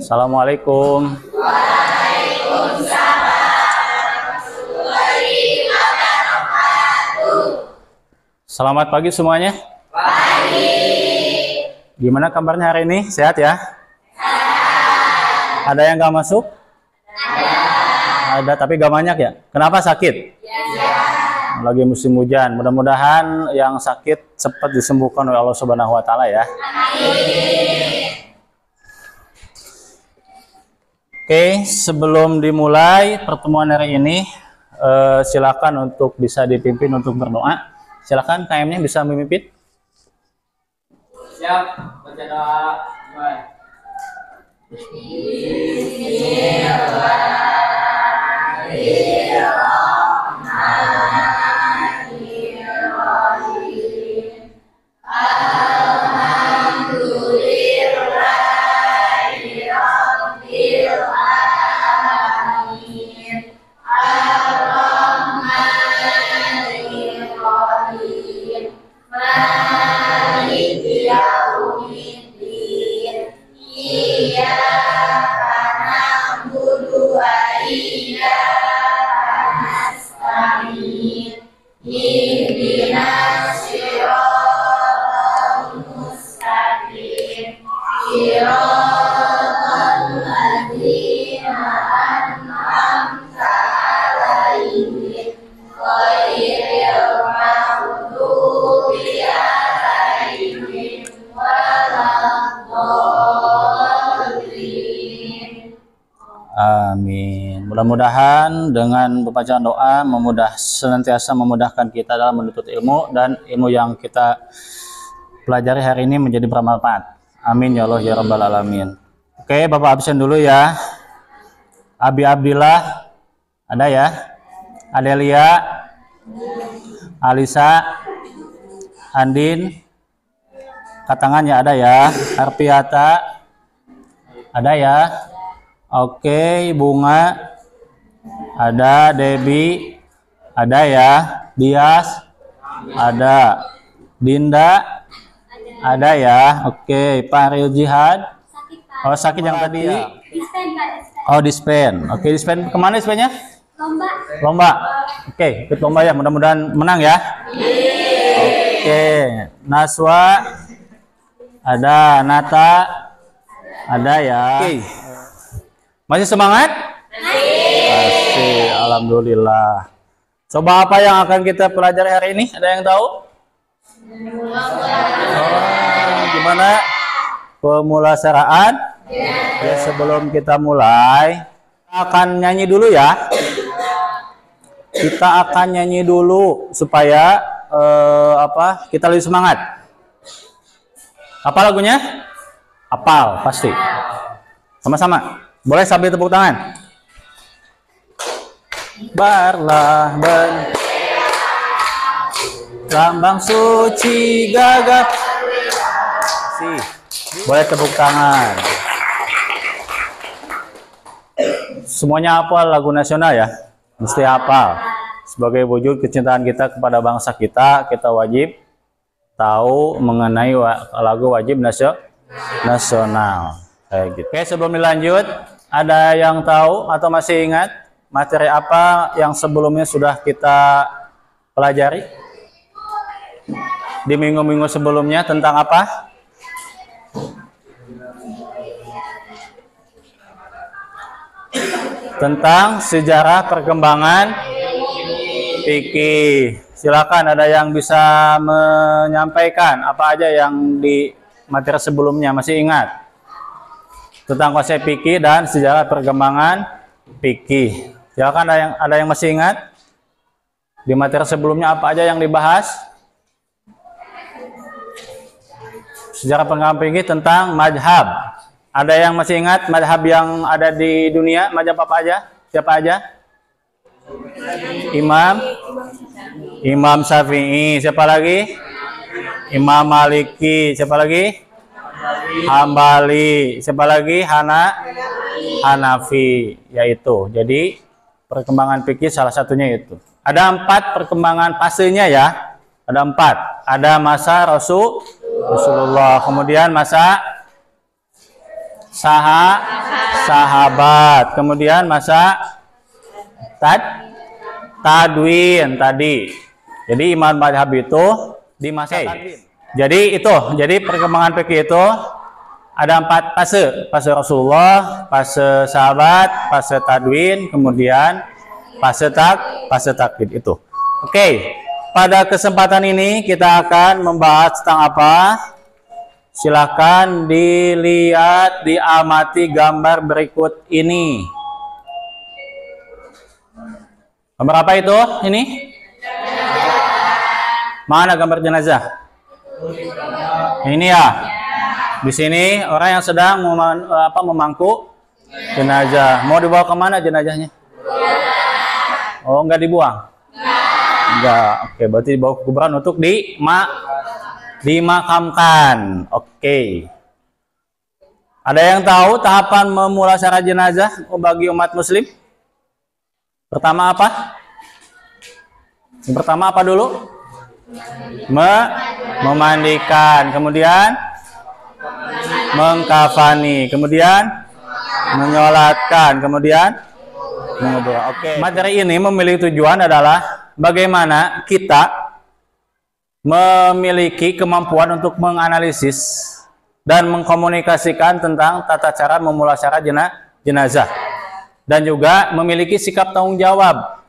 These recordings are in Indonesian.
Assalamualaikum. Selamat pagi semuanya. Pagi. Gimana kabarnya hari ini? Sehat ya? Sehat. Ada yang nggak masuk? Ada, tapi nggak banyak ya? Kenapa sakit? Ya. Lagi musim hujan. Mudah-mudahan yang sakit cepat disembuhkan oleh Allah Subhanahu Wa Taala ya. Amin. Oke, sebelum dimulai pertemuan hari ini, silakan untuk bisa dipimpin untuk berdoa. Silakan KM-nya bisa memimpin. Siap, baca doa. Amin. Mudah-mudahan dengan pembacaan doa senantiasa memudahkan kita dalam menuntut ilmu, dan ilmu yang kita pelajari hari ini menjadi bermanfaat. Amin ya Allah ya Rabbal Alamin. Oke, Bapak absen dulu ya. Abi Abdillah ada ya? Adelia, Alisa, Andin, katangannya ada ya? Arpiata ada ya? Oke, Bunga ada, Debbie ada ya, Dias ada, Dinda ada ya. Oke, Pak Ariel Jihad. Oh, sakit yang tadi ya? Oh, dispen. Oke, dispen kemana dispennya? Lomba. Oke, ikut lomba ya, mudah-mudahan menang ya. Oke, Naswa ada, Nata ada ya. Oke. Masih semangat? Masih, alhamdulillah. Coba apa yang akan kita pelajari hari ini? Ada yang tahu? Gimana? Pemulasaraan? Ya, sebelum kita mulai, akan nyanyi dulu ya. Kita akan nyanyi dulu supaya kita lebih semangat. Apa lagunya? Apal, pasti. Sama-sama. Boleh sambil tepuk tangan. Barlah lambang suci gagah. Boleh tepuk tangan. Semuanya hafal lagu nasional ya? Mesti hafal. Sebagai wujud kecintaan kita kepada bangsa kita, kita wajib tahu mengenai lagu wajib nasional. Kayak gitu. Oke, sebelum dilanjut, ada yang tahu atau masih ingat materi apa yang sebelumnya sudah kita pelajari di minggu-minggu sebelumnya tentang apa? Tentang sejarah perkembangan fikih. Silakan, ada yang bisa menyampaikan apa aja yang di materi sebelumnya masih ingat tentang konsep fikih dan sejarah perkembangan fikih. Silakan, ada yang masih ingat di materi sebelumnya apa aja yang dibahas? Sejarah perkembangan fikih tentang mazhab. Ada yang masih ingat mazhab yang ada di dunia? Mazhab apa aja? Siapa aja? Imam Syafi'i. Siapa lagi? Imam Maliki. Siapa lagi? Hambali. Siapa lagi? Hanafi. Yaitu. Jadi perkembangan fikih salah satunya itu. Ada 4 perkembangan fasenya ya. Ada 4. Ada masa Rasulullah. Kemudian masa sahabat. Kemudian masa tadwin tadi. Jadi imam madhab itu di masa tadwin. Jadi perkembangan fikih itu ada 4 fase. Fase Rasulullah, fase sahabat, fase tadwin, kemudian fase taklid itu. Oke, pada kesempatan ini kita akan membahas tentang apa? Silakan dilihat, diamati gambar berikut ini. Gambar apa itu? Ini? Mana gambar jenazah? Ini ya. Di sini orang yang sedang memangku jenazah. Mau dibawa kemana jenazahnya? Oh, enggak dibuang? Enggak. Oke, berarti dibawa ke kuburan untuk dimakamkan. Oke. Ada yang tahu tahapan memulasarah jenazah bagi umat muslim? Pertama apa? Yang pertama apa dulu? Memandikan, kemudian mengkafani, kemudian menyolatkan, kemudian mengubur. Oke. Materi ini memiliki tujuan adalah bagaimana kita memiliki kemampuan untuk menganalisis dan mengkomunikasikan tentang tata cara memulasarah jenazah dan juga memiliki sikap tanggung jawab,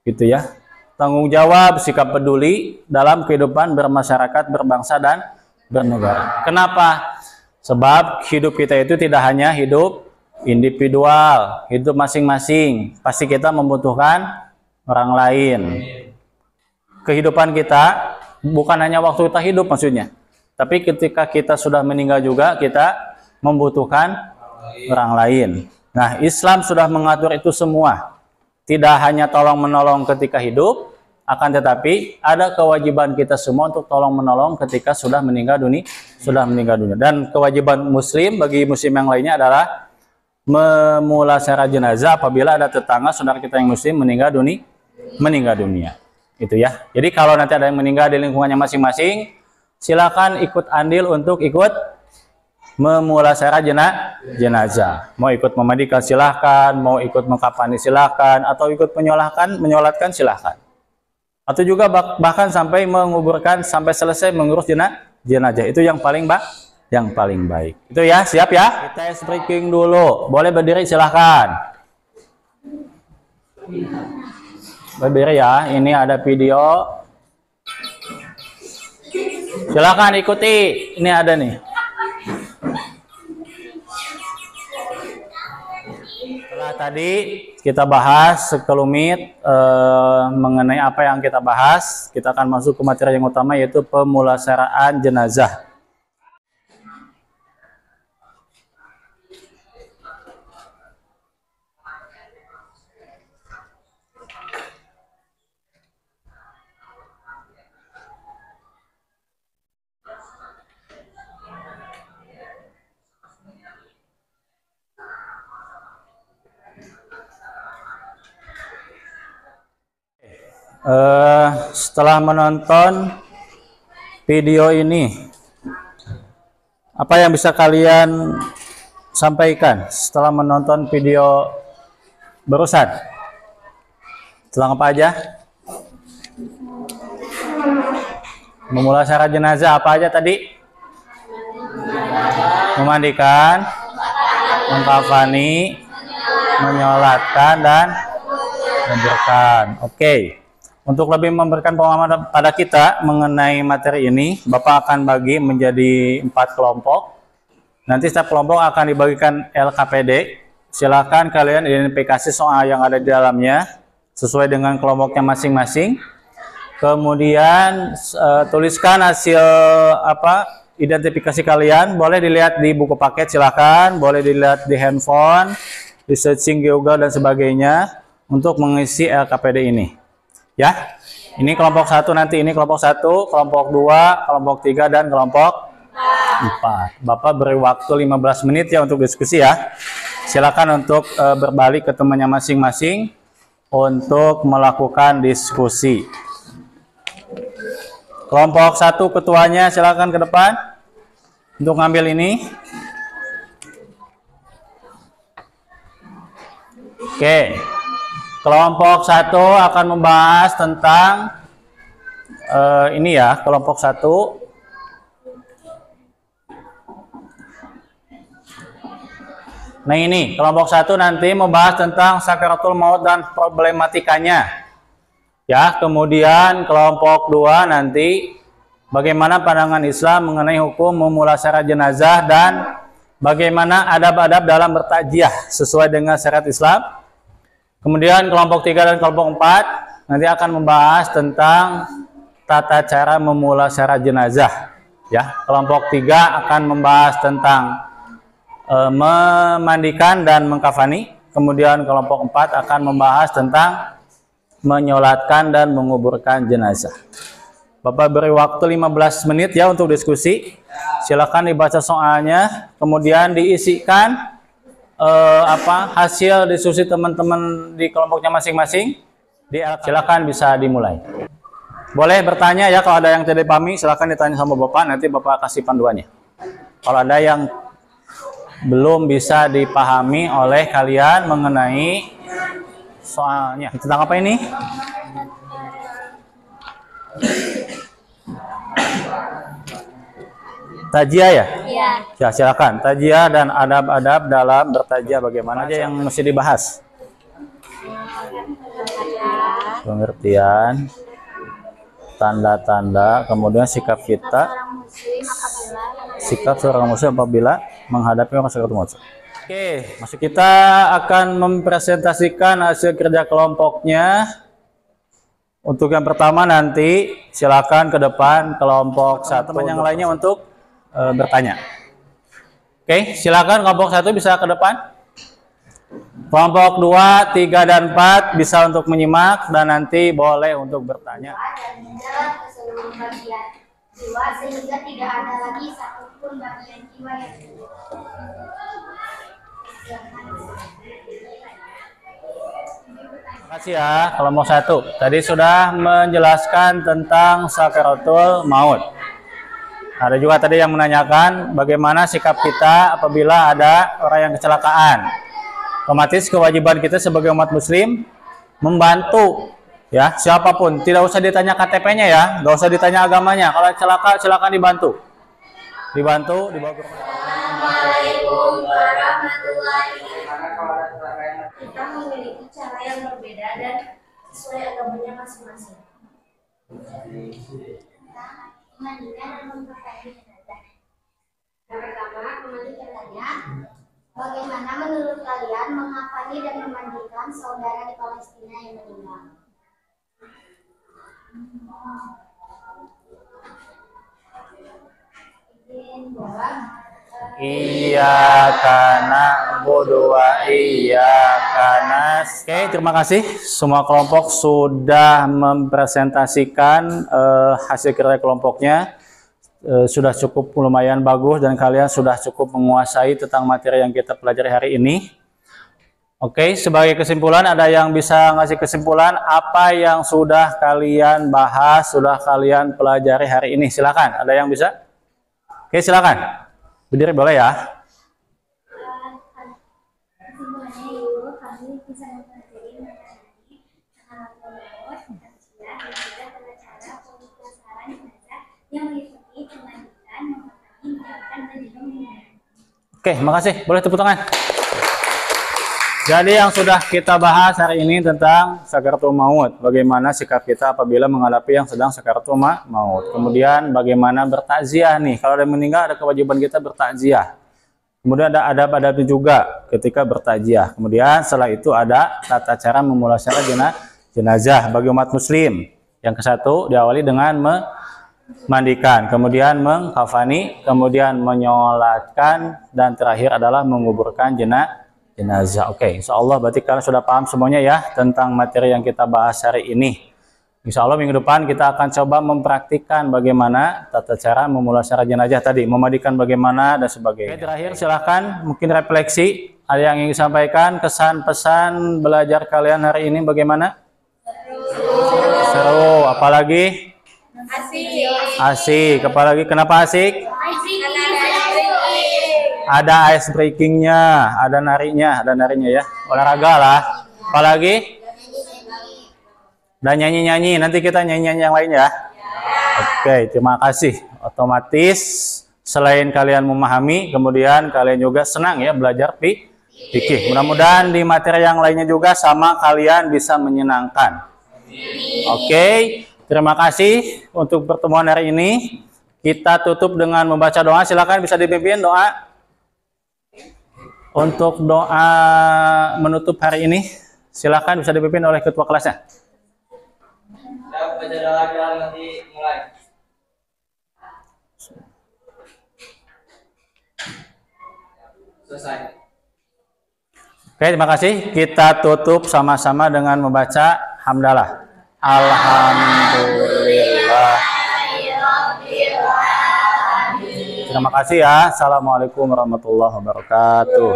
gitu ya. Tanggung jawab, sikap peduli dalam kehidupan bermasyarakat, berbangsa dan bernegara. Kenapa? Sebab hidup kita itu tidak hanya hidup individual, hidup masing-masing. Pasti kita membutuhkan orang lain. Kehidupan kita bukan hanya waktu kita hidup maksudnya, tapi ketika kita sudah meninggal juga kita membutuhkan orang lain. Nah, Islam sudah mengatur itu semua. Tidak hanya tolong-menolong ketika hidup, akan tetapi ada kewajiban kita semua untuk tolong-menolong ketika sudah meninggal dunia. Dan kewajiban muslim bagi muslim yang lainnya adalah memulasarah jenazah apabila ada tetangga saudara kita yang muslim meninggal dunia. Itu ya. Jadi kalau nanti ada yang meninggal di lingkungannya masing-masing, silakan ikut andil untuk ikut memulasarah jenazah. Mau ikut memandikan silahkan, mau ikut mengkafani silahkan, atau ikut menyolatkan silahkan. Atau juga bahkan sampai menguburkan sampai selesai mengurus jenazah. Itu yang paling baik. Itu ya, siap ya? Kita ice breaking dulu. Boleh berdiri silahkan. Berdiri ya. Ini ada video. Silahkan ikuti. Ini ada nih. Setelah tadi kita bahas sekelumit mengenai apa yang kita bahas, kita akan masuk ke materi yang utama yaitu pemulasaraan jenazah. Setelah menonton video ini, apa yang bisa kalian sampaikan setelah menonton video barusan? Tentang apa aja? Memulasarah jenazah apa aja tadi? Memandikan, mengkafani, menyolatkan dan memberkan. Oke. Untuk lebih memberikan pemahaman pada kita mengenai materi ini, Bapak akan bagi menjadi 4 kelompok. Nanti setiap kelompok akan dibagikan LKPD. Silakan kalian identifikasi soal yang ada di dalamnya sesuai dengan kelompoknya masing-masing. Kemudian tuliskan hasil identifikasi kalian. Boleh dilihat di buku paket, silakan. Boleh dilihat di handphone, di searching Google dan sebagainya untuk mengisi LKPD ini. Ya, ini kelompok 1 nanti, ini kelompok 1, kelompok 2, kelompok 3, dan kelompok 4. Bapak beri waktu 15 menit ya untuk diskusi ya. Silakan untuk berbalik ke temannya masing-masing untuk melakukan diskusi. Kelompok 1 ketuanya silakan ke depan untuk ngambil ini. Oke. Kelompok 1 akan membahas tentang ini ya, kelompok 1. Nah ini, kelompok 1 nanti membahas tentang sakaratul maut dan problematikanya. Ya, kemudian kelompok 2 nanti bagaimana pandangan Islam mengenai hukum memulasarah jenazah dan bagaimana adab-adab dalam bertakziah sesuai dengan syariat Islam. Kemudian kelompok 3 dan kelompok 4 nanti akan membahas tentang tata cara memulasarah jenazah. Ya, kelompok 3 akan membahas tentang memandikan dan mengkafani. Kemudian kelompok 4 akan membahas tentang menyolatkan dan menguburkan jenazah. Bapak beri waktu 15 menit ya untuk diskusi. Silakan dibaca soalnya, kemudian diisikan hasil diskusi teman-teman di kelompoknya masing-masing. Silakan bisa dimulai. Boleh bertanya ya, kalau ada yang tidak dipahami silakan ditanya sama Bapak, nanti Bapak kasih panduannya. Kalau ada yang belum bisa dipahami oleh kalian mengenai soalnya. Tentang apa ini? Tajiah ya? Iya. Ya, silakan. Tajiah dan adab-adab dalam bertajiah bagaimana aja yang mesti dibahas? Pengertian, tanda-tanda, kemudian sikap kita. Sikap seorang muslim apabila menghadapi sakaratul maut. Oke, masuk kita akan mempresentasikan hasil kerja kelompoknya. Untuk yang pertama nanti silakan ke depan kelompok 1, teman yang lainnya untuk bertanya. Oke, silakan kelompok 1 bisa ke depan. Kelompok 2, 3 dan 4 bisa untuk menyimak dan nanti boleh untuk bertanya. Jiwa sehingga tidak ada lagi satupun bagian jiwa yang Terima kasih ya kelompok 1. Tadi sudah menjelaskan tentang sakaratul maut. Ada juga tadi yang menanyakan bagaimana sikap kita apabila ada orang yang kecelakaan. Otomatis kewajiban kita sebagai umat muslim membantu. Ya, siapapun, tidak usah ditanya KTP-nya ya, nggak usah ditanya agamanya. Kalau celaka, silakan dibantu. Dibantu, dibawa ke rumah. Assalamualaikum warahmatullahi wabarakatuh. Kita memiliki cara yang berbeda dan sesuai agamanya masing-masing. Memandikan dan memperbaiki jenazah. Yang pertama, memandikan jenazah. Bagaimana menurut kalian mengkafani dan memandikan saudara di Palestina yang meninggal? Iya karena bodua iya karena. Oke, terima kasih semua kelompok sudah mempresentasikan hasil kerja kelompoknya. Sudah cukup lumayan bagus dan kalian sudah cukup menguasai tentang materi yang kita pelajari hari ini. Oke, sebagai kesimpulan ada yang bisa ngasih kesimpulan apa yang sudah kalian bahas, sudah kalian pelajari hari ini? Silakan, ada yang bisa? Oke, silakan. Berdiri boleh ya. Kesimpulannya itu kami bisa mempelajari mengenai sakaratul maut, tajiah, dan juga tata cara pemulasaran jenazah yang meliputi pemandikan, mengkafani, menyolatkan, dan juga menguburkan. Oke, makasih. Boleh tepuk tangan. Jadi yang sudah kita bahas hari ini tentang sakaratul maut, bagaimana sikap kita apabila menghadapi yang sedang sakaratul maut. Kemudian bagaimana bertakziah nih, kalau ada yang meninggal ada kewajiban kita bertakziah. Kemudian ada adab-adabnya juga ketika bertakziah. Kemudian setelah itu ada tata cara memulasarah jenazah bagi umat muslim. Yang ke-1 diawali dengan memandikan, kemudian mengkafani, kemudian menyolatkan, dan terakhir adalah menguburkan jenazah. Oke, insya Allah berarti kalian sudah paham semuanya ya tentang materi yang kita bahas hari ini. Insya Allah minggu depan kita akan coba mempraktikkan bagaimana tata cara memulasarah jenazah tadi, memandikan bagaimana dan sebagainya. Oke, terakhir silahkan mungkin refleksi, ada yang ingin disampaikan, kesan pesan belajar kalian hari ini bagaimana? Seru, apalagi? Asik, apalagi kenapa asik? Ada ice breakingnya, ada narinya ya, olahraga lah. Apalagi? Dan nyanyi-nyanyi. Nanti kita nyanyi-nyanyi yang lain ya. Oke, terima kasih. Otomatis selain kalian memahami, kemudian kalian juga senang ya belajar fikih. Mudah-mudahan di materi yang lainnya juga sama kalian bisa menyenangkan. Oke, terima kasih untuk pertemuan hari ini. Kita tutup dengan membaca doa. Silakan bisa dipimpin doa. Untuk doa menutup hari ini, silakan bisa dipimpin oleh ketua kelasnya. Baca doa nanti mulai. Selesai. Oke, terima kasih. Kita tutup sama-sama dengan membaca hamdalah. Alhamdulillah. Terima kasih ya. Assalamualaikum warahmatullahi wabarakatuh.